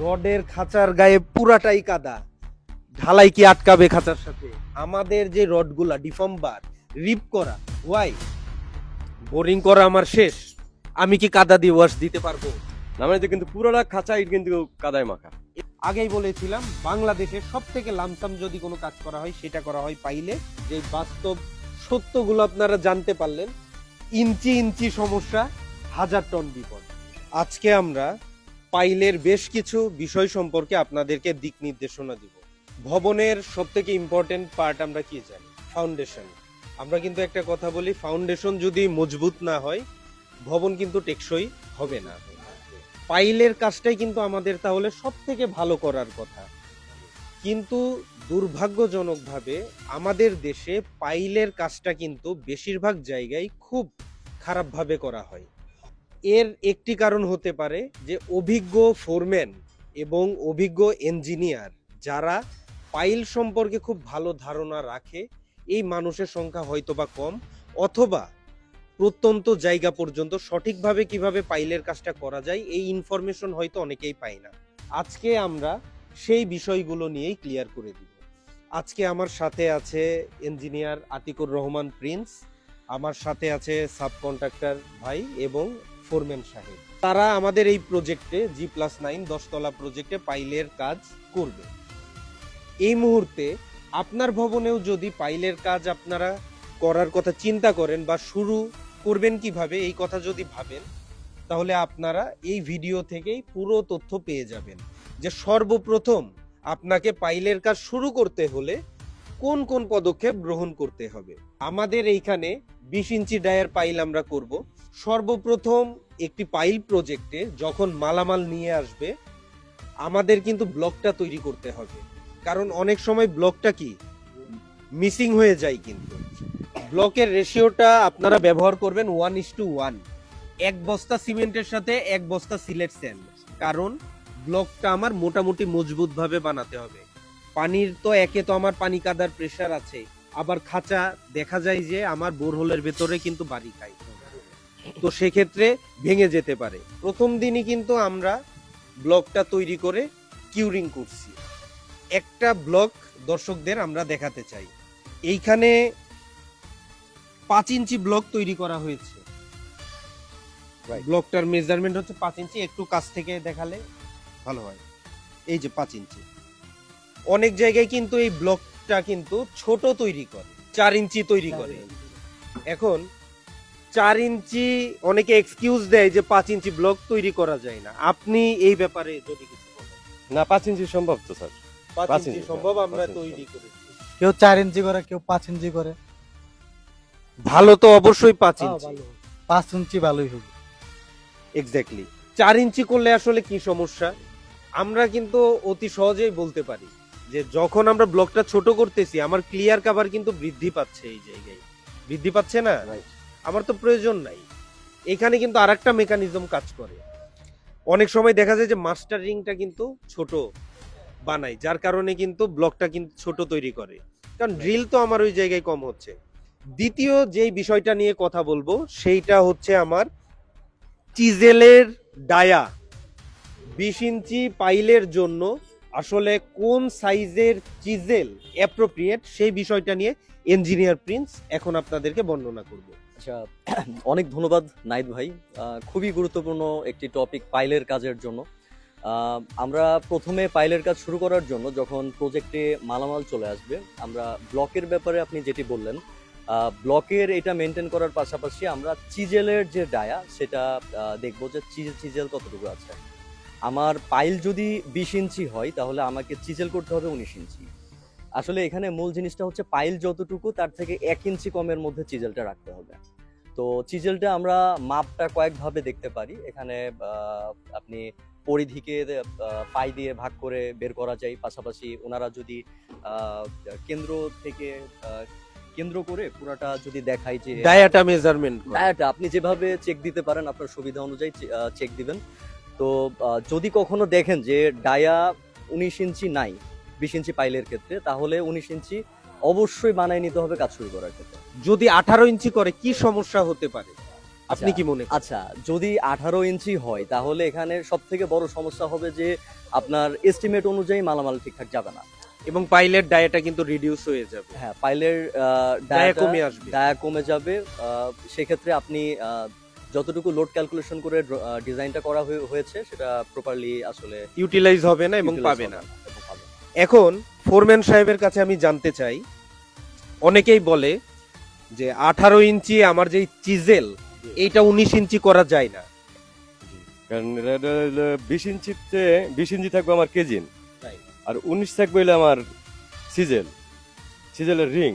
রডের খাঁচার গায়ে পুরাটাই কাদা, ঢালাই কি আটকাবে খাঁচার সাথে? আমাদের যে রডগুলা ডিফর্ম বার রিপ করা, ওয়াই বোরিং করা আমার শেষ, আমি কি কাদা দিয়ে ওয়াশ দিতে পারবো? না মানে কিন্তু পুরোটা খাঁচা ইট কিন্তু কাদায় মাখা। আগেই বলেছিলাম বাংলাদেশের সব থেকে লামসাম যদি কোনো কাজ করা হয় সেটা করা হয় পাইলে। যে বাস্তব সত্যগুলো আপনারা জানতে পারলেন, ইঞ্চি ইঞ্চি সমস্যা, হাজার টন বিপদ। আজকে আমরা পাইলের বেশ কিছু বিষয় সম্পর্কে আপনাদেরকে দিক নির্দেশনা দিব। ভবনের সব থেকে ইম্পর্টেন্ট পার্ট আমরা কি জানি? ফাউন্ডেশন। আমরা কিন্তু একটা কথা বলি, ফাউন্ডেশন যদি মজবুত না হয় ভবন কিন্তু টেকসই হবে না। পাইলের কাজটাই কিন্তু আমাদের তাহলে সব থেকে ভালো করার কথা, কিন্তু দুর্ভাগ্যজনকভাবে আমাদের দেশে পাইলের কাজটা কিন্তু বেশিরভাগ জায়গায় খুব খারাপভাবে করা হয়। এর একটি কারণ হতে পারে যে অভিজ্ঞ ফোরম্যান এবং অভিজ্ঞ ইঞ্জিনিয়ার যারা পাইল সম্পর্কে খুব ভালো ধারণা রাখে এই মানুষের সংখ্যা হয়তোবা কম, অথবা প্রত্যন্ত জায়গা পর্যন্ত সঠিকভাবে কিভাবে পাইলের কাজটা করা যায় এই ইনফরমেশন হয়তো অনেকেই পায় না। আজকে আমরা সেই বিষয়গুলো নিয়েই ক্লিয়ার করে দিব। আজকে আমার সাথে আছে ইঞ্জিনিয়ার আতিকুর রহমান প্রিন্স, আমার সাথে আছে সাবকন্ট্রাক্টর ভাই এবং ফোরম্যান সাহেব। তারা আমাদের এই প্রজেক্টে G+9 10তলা প্রজেক্টে পাইলের কাজ করবে। এই মুহূর্তে আপনার ভবনেও যদি পাইলের কাজ আপনারা করার কথা চিন্তা করেন বা শুরু করবেন কিভাবে এই কথা যদি ভাবেন, তাহলে আপনারা এই ভিডিও থেকেই পুরো তথ্য পেয়ে যাবেন যে সর্বপ্রথম আপনাকে পাইলের কাজ শুরু করতে হলে কোন কোন পদক্ষেপ গ্রহণ করতে হবে। আমাদের এইখানে 20 ইঞ্চি ডায়ার পাইল আমরা করব। সর্বপ্রথম একটি পাইল প্রজেক্টে যখন মালামাল নিয়ে আসবে আমাদের কিন্তু ব্লকটা তৈরি করতে হবে, কারণ অনেক সময় ব্লকটা কি মিসিং হয়ে যায়। কিন্তু ব্লকের রেশিওটা আপনারা ব্যবহার করবেন 1:1, এক বস্তা সিমেন্টের সাথে এক বস্তা সিলেট স্যান্ড, কারণ ব্লকটা আমার মোটামুটি মজবুত ভাবে বানাতে হবে। পানির তো একে তো আমার পানি কাদার প্রেসার আছে, আবার খাঁচা দেখা যায় যে আমার বোরহোলের ভেতরে কিন্তু বাড়ি খাই, তো সেক্ষেত্রে ভেঙে যেতে পারে। প্রথম দিনই কিন্তু আমরা ব্লকটা তৈরি করে কিউরিং করছি। একটা ব্লক দর্শকদের আমরা দেখাতে চাই। এইখানে 5 ইঞ্চি ব্লক তৈরি করা হয়েছে। ব্লকটার মেজারমেন্ট হচ্ছে 5 ইঞ্চি, একটু কাছ থেকে দেখালে ভালো হয়। এই যে 5 ইঞ্চি। অনেক জায়গায় কিন্তু এই ব্লকটা কিন্তু ছোট তৈরি করে, 4 ইঞ্চি তৈরি করে। এখন 4 ইঞ্চি অনেকে এক্সকিউজ দেয় যে 5 ইঞ্চি ব্লক তৈরি করা যায় না। আপনি এই ব্যাপারে যদি কিছু বলেন। না 5 ইঞ্চি সম্ভব তো স্যার, 5 ইঞ্চি সম্ভব, আমরা তৈরি করেছি। কেউ 4 ইঞ্চি করে, কেউ 5 ইঞ্চি করে। ভালো তো অবশ্যই 5 ইঞ্চি, 5 ইঞ্চি ভালোই হবে। এক্স্যাক্টলি। 4 ইঞ্চি করলে আসলে কি সমস্যা আমরা কিন্তু অতি সহজেই বলতে পারি যে যখন আমরা ব্লকটা ছোট করতেছি আমার ক্লিয়ার কভার কিন্তু বৃদ্ধি পাচ্ছে, এই জায়গায় বৃদ্ধি পাচ্ছে না, আমার তো প্রয়োজন নাই। এখানে কিন্তু আরেকটা মেকানিজম কাজ করে। অনেক সময় দেখা যায় যে মাস্টার রিংটা কিন্তু ছোট বানাই, যার কারণে কিন্তু ব্লকটা কিন্তু ছোট তৈরি করে, কারণ ড্রিল তো আমার ওই জায়গায় কম হচ্ছে। দ্বিতীয় যেই বিষয়টা নিয়ে কথা বলবো সেইটা হচ্ছে আমার চিজেলের ডায়া। 20 ইঞ্চি পাইলের জন্য আসলে কোন সাইজের চিজেল অ্যাপ্রোপ্রিয়েট সেই বিষয়টা নিয়ে ইঞ্জিনিয়ার প্রিন্স এখন আপনাদেরকে বর্ণনা করব। আচ্ছা, অনেক ধন্যবাদ নাইদ ভাই। খুবই গুরুত্বপূর্ণ একটি টপিক পাইলের কাজের জন্য। আমরা প্রথমে পাইলের কাজ শুরু করার জন্য যখন প্রজেক্টে মালামাল চলে আসবে, আমরা ব্লকের ব্যাপারে আপনি যেটি বললেন, ব্লকের এটা মেনটেন করার পাশাপাশি আমরা চিজেলের যে ডায়া সেটা দেখবো যে চিজেল কতটুকু আছে। আমার পাইল যদি 20 ইঞ্চি হয় তাহলে আমাকে চিজেল করতে হবে 19 ইঞ্চি। আসলে এখানে মূল জিনিসটা হচ্ছে পাইল যতটুকু তার থেকে 1 ইঞ্চি কমের মধ্যে চিজেলটা রাখতে হবে। তো চিজেলটা আমরা মাপটা কয়েকভাবে দেখতে পারি। এখানে আপনি পরিধিকে পাই দিয়ে ভাগ করে বের করা যায়, পাশাপাশি ওনারা যদি কেন্দ্র থেকে কেন্দ্র করে পুরাটা যদি দেখাই যে ডায়াটা মেজারমেন্ট, ডায়াটা আপনি যেভাবে চেক দিতে পারেন আপনার সুবিধা অনুযায়ী চেক দিবেন। তো যদি কখনো দেখেন যে ডায়া 19 ইঞ্চি নাই 20 ইঞ্চি পাইলের ক্ষেত্রে, তাহলে 19 ইঞ্চি অবশ্যই বানায় নিতে হবে কাজ শুরু করার ক্ষেত্রে। যদি 18 ইঞ্চি করে কি সমস্যা হতে পারে? আপনি কি মনে করেন? আচ্ছা, যদি 18 ইঞ্চি হয় তাহলে এখানে সব থেকে বড় সমস্যা হবে যে আপনার এস্টিমেট অনুযায়ী মালামাল ঠিকঠাক যাবে না। এবং পাইলের ডায়াটা কিন্তু রিডিউস হয়ে যাবে, হ্যাঁ, পাইলের ডায়া কমে আসবে। ডায়া কমে যাবে। সেক্ষেত্রে আপনি যতটুকু লোড ক্যালকুলেশন করে ডিজাইনটা করা হয়েছে সেটা প্রপারলি আসলে ইউটিলাইজ হবে না এবং utilize পাবে হবে না। এবং পাবে না। এখন ফোরম্যান সাহেবের কাছে আমি জানতে চাই, অনেকেই বলে যে 18 ইঞ্চি আমার যে চিজেল এইটা 19 ইঞ্চি করা যায় না। কারণ 20 ইঞ্চিতে 20 ইঞ্চি থাকবে আমার কেজিন, Right. আর 19 থাকবে হলো আমার সিজেলের রিং।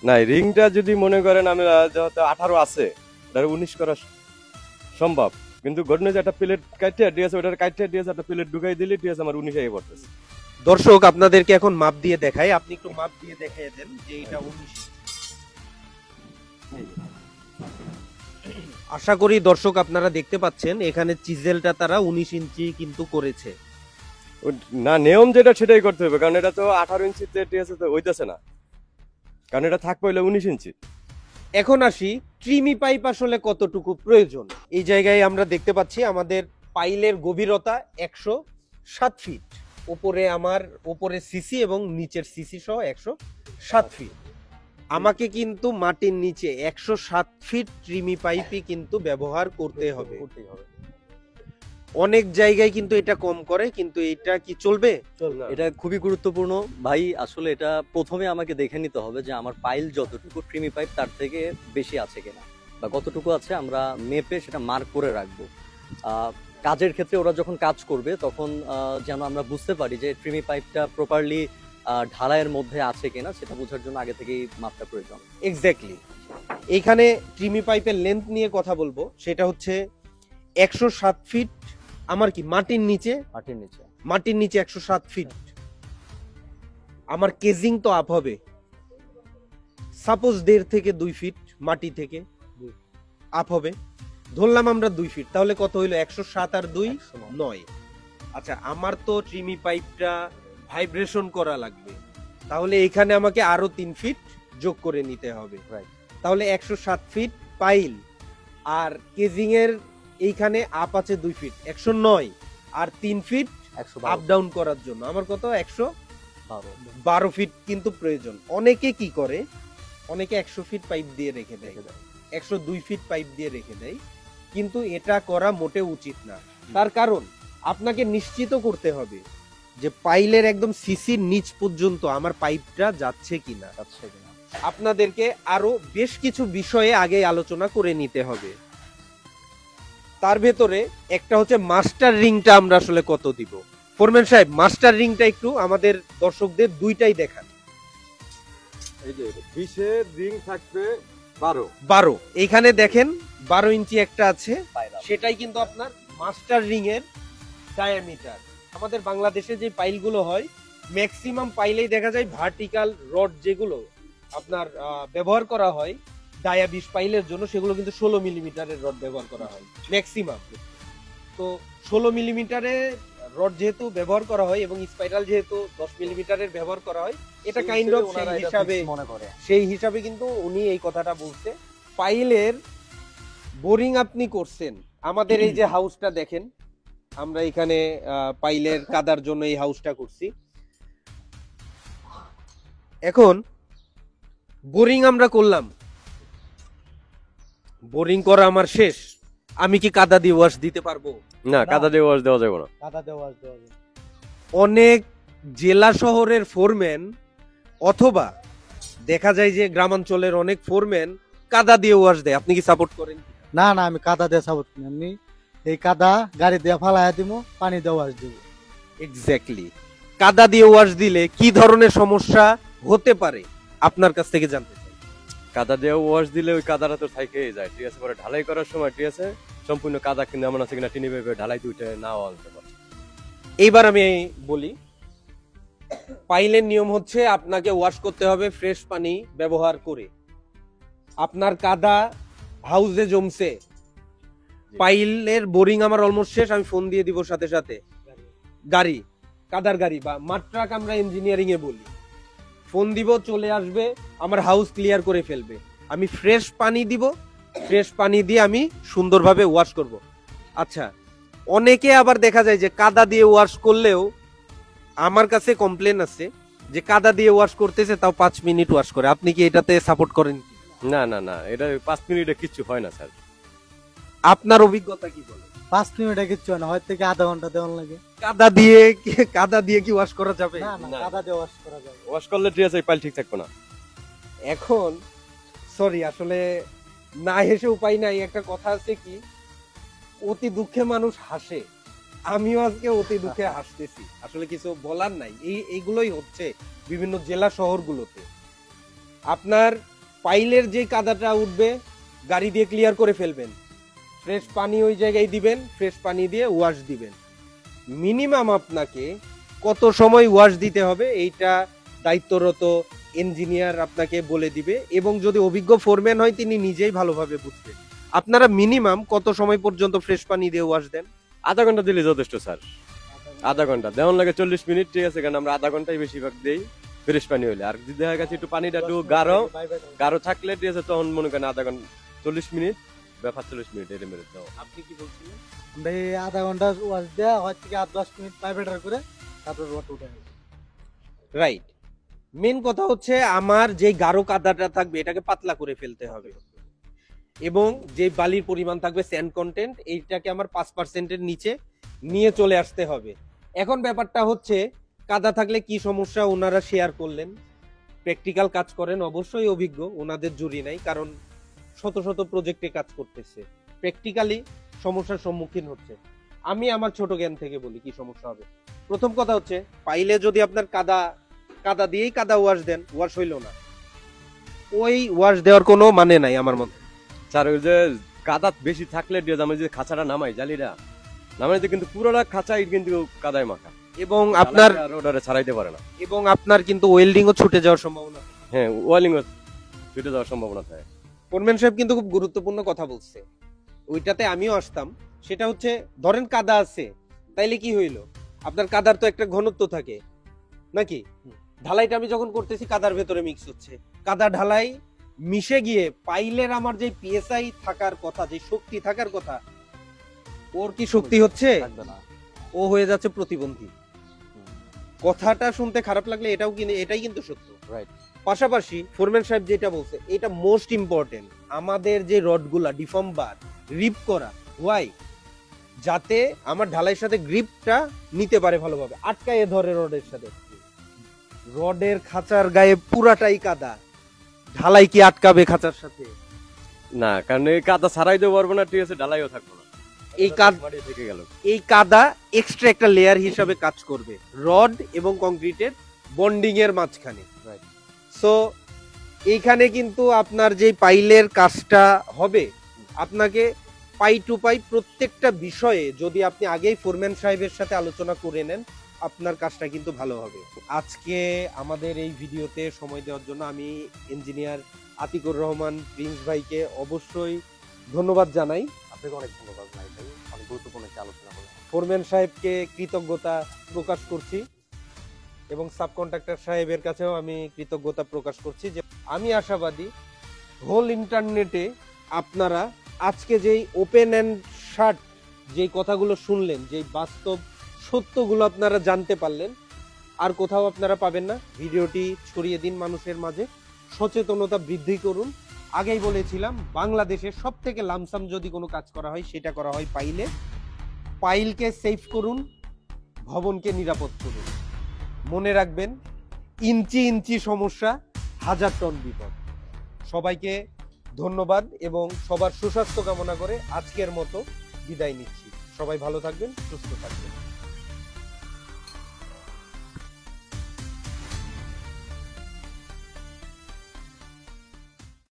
না, রিংটা যদি মনে করেন আমি যেহেতু 18 আছে, তার 19 করা সম্ভব, কিন্তু ঘটনা যে একটা প্লেট কাটতে দিয়েছে, ওটার কাটতে দিয়েছে একটা প্লেট ঢুকাই দিলে ঠিক আছে, আমার 19 এ পড়তেছে। দর্শক আপনাদেরকে এখন মাপ দিয়ে দেখাই, আপনি একটু মাপ দিয়ে দেখিয়ে দেন যে এটা 19। আশা করি দর্শক আপনারা দেখতে পাচ্ছেন এখানে চিজেলটা তারা 19 ইঞ্চি কিন্তু করেছে। না, নিয়ম যেটা সেটাই করতে হবে, কারণ এটা তো 18 ইঞ্চিতে ঠিক আছে তো হইতেছে না, কারণ এটা থাকবে হইলো 19 ইঞ্চি। এখন আসি ট্রিমি পাইপ আসলে কতটুকু প্রয়োজন। এই জায়গায় আমরা দেখতে পাচ্ছি আমাদের পাইলের গভীরতা 107 ফিট, উপরে সিসি এবং নিচের সিসি সহ 107 ফিট। আমাকে কিন্তু মাটির নিচে 107 ফিট ট্রিমি পাইপই কিন্তু ব্যবহার করতে হবে। অনেক জায়গায় কিন্তু এটা কম করে, কিন্তু এটা কি চলবে? এটা খুবই গুরুত্বপূর্ণ ভাই। আসলে এটা প্রথমে আমাকে দেখে নিতে হবে যে আমার পাইল যতটুকু ট্রিমি পাইপ তার থেকে বেশি আছে কিনা বা কতটুকু আছে, আমরা মেপে সেটা মার্ক করে রাখবো। কাজের ক্ষেত্রে ওরা যখন কাজ করবে তখন যেন আমরা বুঝতে পারি যে ট্রিমি পাইপটা প্রপারলি ঢালাইয়ের মধ্যে আছে কিনা, সেটা বোঝার জন্য আগে থেকেই মাপটা প্রয়োজন। এক্স্যাক্টলি। এইখানে ট্রিমি পাইপের লেন্থ নিয়ে কথা বলবো, সেটা হচ্ছে 107 ফিট। আমার কি মাটির নিচে 107 ফিট। আমার কেজিং তো আপ হবে, সাপোজ 1.5 থেকে 2 ফিট মাটি থেকে আপ হবে, ধরলাম আমরা 2 ফিট, তাহলে কত হইলো? 107 আর 2 9। আচ্ছা, আমার তো ট্রিমি পাইপটা ভাইব্রেশন করা লাগবে, তাহলে এখানে আমাকে আরো 3 ফিট যোগ করে নিতে হবে। তাহলে 107 ফিট পাইল, আর কেজিং এর এইখানে আপ আছে 2 ফিট, 109, আর 3 ফিট আপ ডাউন করার জন্য আমার কত? 112 ফিট কিন্তু প্রয়োজন। অনেকে কি করে, অনেকে 100 ফিট পাইপ দিয়ে রেখে দেয়, 102 ফিট পাইপ দিয়ে রেখে দেয়, কিন্তু এটা করা মোটে উচিত না। তার কারণ আপনাকে নিশ্চিত করতে হবে যে পাইলের একদম সিসির নিচ পর্যন্ত আমার পাইপটা যাচ্ছে কিনা। আপনাদেরকে আরো বেশ কিছু বিষয়ে আগে আলোচনা করে নিতে হবে। তার ভেতরে একটা হচ্ছে মাস্টার রিংটা আমরা আসলে কত দিব। ফোরম্যান সাহেব, মাস্টার রিংটা একটু আমাদের দর্শকদের দুইটাই দেখান। এই যে 20 এর রিং থাকবে 12। এইখানে দেখেন 12 ইঞ্চি একটা আছে, সেটাই কিন্তু আপনার মাস্টার রিং এর ডায়ামিটার। আমাদের বাংলাদেশে যে পাইলগুলো হয় ম্যাক্সিমাম পাইলেই দেখা যায় ভার্টিক্যাল রড যেগুলো আপনার ব্যবহার করা হয় ডায়া 20 পাইলের জন্য, সেগুলো কিন্তু 16 মিলিমিটারের রড ব্যবহার করা হয় ম্যাক্সিমাম। তো 16 মিলিমিটারের রড যেহেতু ব্যবহার করা হয় এবং স্পাইরাল যেহেতু 10 মিলিমিটারের ব্যবহার করা হয়, এটা কাইন্ড অফ সেই হিসাবে কিন্তু উনি এই কথাটা বলছে। পাইলের বোরিং আপনি করছেন, আমাদের এই যে হাউসটা দেখেন, আমরা এখানে পাইলের কাদার জন্য এই হাউসটা করছি। এখন বোরিং আমরা করলাম, বোরিং করা আমার শেষ, আমি কি কাদা দিয়ে ওয়াশ দিতে পারবো? না, কাদা দিয়ে ওয়াশ দেওয়া যাবে না। অনেক জেলা শহরের ফোরম্যান অথবা দেখা যায় যে গ্রামাঞ্চলের অনেক ফোরম্যান কাদা দিয়ে ওয়াশ দেয়, আপনি কি সাপোর্ট করেন? না না, আমি কাদা দিয়ে সাপোর্ট করি। আমি এই কাদা গাড়ি দিয়ে ফালাইয়া দিব, পানি দিয়ে ওয়াশ দিব। এক্স্যাক্টলি। কাদা দিয়ে ওয়াশ দিলে কি ধরনের সমস্যা হতে পারে আপনার কাছ থেকে জানতে চাই। কাদা দিয়ে ওয়াশ দিলে ওই কাদাটা তো থাইকেই যায়, ঠিক আছে, পরে ঢালাই করার সময় ঠিক আছে সম্পূর্ণ কাদা কিনে এমন আছে কিনা টিনি ভেবে ঢালাইতে উঠে নাও আনতে পারে। এইবার আমি বলি, পাইলের নিয়ম হচ্ছে আপনাকে ওয়াশ করতে হবে ফ্রেশ পানি ব্যবহার করে। আপনার কাদা হাউসে জমছে, পাইলের বোরিং আমার অলমোস্ট শেষ, আমি ফোন দিয়ে দিব সাথে সাথে গাড়ি, কাদার গাড়ি বা মাড ট্রাক আমরা ইঞ্জিনিয়ারিং এ বলি, ফোন দিব, চলে আসবে, আমার হাউস ক্লিয়ার করে ফেলবে। আমি ফ্রেশ পানি দিব, ফ্রেশ পানি দিয়ে আমি সুন্দরভাবে ওয়াশ করব। আচ্ছা, অনেকে আবার দেখা যায় যে কাদা দিয়ে ওয়াশ করলেও, আমার কাছে কমপ্লেন আছে যে কাদা দিয়ে ওয়াশ করতেছে তাও 5 মিনিট ওয়াশ করে। আপনি কি এটাতে সাপোর্ট করেন কি? না না না, এটা 5 মিনিটে কিচ্ছু হয় না স্যার। আপনার অভিজ্ঞতা কি বলে? 5 মিনিটে কিচ্ছু হয় না, হয়তো থেকে আধা ঘন্টা দেওয়ার লাগে। কাদা দিয়ে কি ওয়াশ করা যাবে? না না, না। কাদা দিয়ে ওয়াশ করা যাবে। ওয়াশ করলে ড্রেস এই পাইল ঠিক থাকবে না। এখন সরি, আসলে না হেসে উপায় নাই। একটা কথা আছে কি, অতি দুঃখে মানুষ হাসে। আমিও আজকে অতি দুঃখে হাসতেছি, আসলে কিছু বলার নাই। এইগুলোই হচ্ছে বিভিন্ন জেলা শহরগুলোতে। আপনার পাইলের যে কাদাটা উঠবে গাড়ি দিয়ে ক্লিয়ার করে ফেলবেন, ফ্রেশ পানি ওই জায়গায় দিবেন, ফ্রেশ পানি দিয়ে ওয়াশ দিবেন। মিনিমাম আপনাকে কত সময় ওয়াশ দিতে হবে এইটা দায়িত্বরত ইঞ্জিনিয়ার আপনাকে বলে দিবে, এবং যদি অভিজ্ঞ ফোরম্যান হয় তিনি নিজেই ভালোভাবে বুঝবেন। আপনারা মিনিমাম কত সময় পর্যন্ত ফ্রেশ পানি দিয়ে ওয়াশ দেন? আধা ঘন্টা দিলে যথেষ্ট স্যার। আধা ঘন্টা দেওয়ার লাগে 40 মিনিট, ঠিক আছে, কারণ আমরা আধা ঘন্টাই বেশিরভাগ দেই ফ্রেশ পানি হইলে। আর যদি দেখা গেছে একটু পানিটা একটু গাঢ় থাকলে ঠিক আছে, তখন মনে করেন আধা ঘন্টা 40 মিনিট বা 45 মিনিট এর মেরে দাও। আপনি কি বলছিলেন? আমরা এই আধা ঘন্টা ওয়াশ দেওয়া হয় থেকে 8-10 মিনিট ভাইব্রেটর করে তারপর রড উঠে গেল। রাইট। মেন কথা হচ্ছে আমার যে গাঢ় কাদাটা থাকবে এটাকে পাতলা করে ফেলতে হবে, এবং যে বালির পরিমাণ থাকবে স্যান্ড কন্টেন্ট এইটাকে আমার 5% এর নিচে নিয়ে চলে আসতে হবে। এখন ব্যাপারটা হচ্ছে কাদা থাকলে কি সমস্যা ওনারা শেয়ার করলেন। প্র্যাকটিক্যাল কাজ করেন, অবশ্যই অভিজ্ঞ, ওনাদের জুরি নাই, কারণ শত শত প্রজেক্টে কাজ করতেছে, প্র্যাকটিক্যালি সমস্যার সম্মুখীন হচ্ছে। আমি আমার ছোট জ্ঞান থেকে বলি কি সমস্যা হবে। প্রথম কথা হচ্ছে পাইলে যদি আপনার কাদা দিয়েই কাদা ওয়াশ দেন, ওয়াশ হইলো না, ওই ওয়াশ দেওয়ার কোনো মানে নাই আমার মতে। স্যার ওই যে কাদা বেশি থাকলে দিয়ে আমরা যে খাঁচাটা নামাই, জালিটা নামাইতে কিন্তু পুরোটা খাঁচাই কিন্তু কাদায় মাখা, এবং আপনার আর ওটারে ছাড়াইতে পারে না। কিন্তু ওয়েল্ডিংও ছুটে যাওয়ার সম্ভাবনা। হ্যাঁ, ওয়ালিং ছুটে যাওয়ার সম্ভাবনা থাকে। ফোরম্যান সাহেব কিন্তু খুব গুরুত্বপূর্ণ কথা বলছে, ওইটাতে আমিও আসতাম। সেটা হচ্ছে ধরেন কাদা আছে, তাইলে কি হইলো, আপনার কাদার তো একটা ঘনত্ব থাকে নাকি? ঢালাইটা আমি যখন করতেছি কাদার ভেতরে মিক্স হচ্ছে, কাদা ঢালাই মিশে গিয়ে পাইলের আমার যে পিএসআই থাকার কথা, যে শক্তি থাকার কথা, ওর কি শক্তি হচ্ছে? ও হয়ে যাচ্ছে প্রতিবন্ধী। কথাটা শুনতে খারাপ লাগলে এটাই কিন্তু সত্য। রাইট। পাশাপাশি ফোরম্যান সাহেব যেটা বলছে এটা মোস্ট ইম্পর্টেন্ট, আমাদের যে রডগুলা ডিফর্ম বার গ্রিপ করা, ওয়াই যাতে আমার ঢালাইয়ের সাথে গ্রিপটা নিতে পারে ভালোভাবে, আটকায়ে ধরে রডের সাথে। রডের খাঁচার গায়ে পুরাটাই কাদা, ঢালাই কি আটকাবে খাঁচার সাথে? না, কারণ এই কাদা ছাড়াইতে পারবো না, ঠিক আছে, ঢালাইও থাকবো না। এই কাদা এক্সট্রা একটা লেয়ার হিসাবে কাজ করবে রড এবং কংক্রিটের বন্ডিং এর মাঝখানে। সো এইখানে কিন্তু আপনার যে পাইলের কাজটা হবে, আপনাকে পাই টু পাই প্রত্যেকটা বিষয়ে যদি আপনি আগেই ফোরম্যান সাহেবের সাথে আলোচনা করে নেন, আপনার কাজটা কিন্তু ভালো হবে। আজকে আমাদের এই ভিডিওতে সময় দেওয়ার জন্য আমি ইঞ্জিনিয়ার আতিকুর রহমান প্রিন্স ভাইকে অবশ্যই ধন্যবাদ জানাই। আপনাকে অনেক ধন্যবাদ ভাই, অনেক গুরুত্বপূর্ণ একটা আলোচনা করলাম। ফোরম্যান সাহেবকে কৃতজ্ঞতা প্রকাশ করছি, এবং সাবকন্ট্রাক্টর সাহেবের কাছেও আমি কৃতজ্ঞতা প্রকাশ করছি। যে আমি আশাবাদী হোল ইন্টারনেটে আপনারা আজকে যেই ওপেন অ্যান্ড শার্ট যেই কথাগুলো শুনলেন, যেই বাস্তব সত্যগুলো আপনারা জানতে পারলেন, আর কোথাও আপনারা পাবেন না। ভিডিওটি ছড়িয়ে দিন মানুষের মাঝে, সচেতনতা বৃদ্ধি করুন। আগেই বলেছিলাম বাংলাদেশে সব থেকে লামসাম যদি কোনো কাজ করা হয় সেটা করা হয় পাইলে। পাইলকে সেফ করুন, ভবনকে নিরাপদ করুন। মনে রাখবেন ইঞ্চি ইঞ্চি সমস্যা, 1000 টন বিপদ। সবাইকে ধন্যবাদ এবং সবার সুস্বাস্থ্য কামনা করে আজকের মতো বিদায় নিচ্ছি। সবাই ভালো থাকবেন, সুস্থ থাকবেন।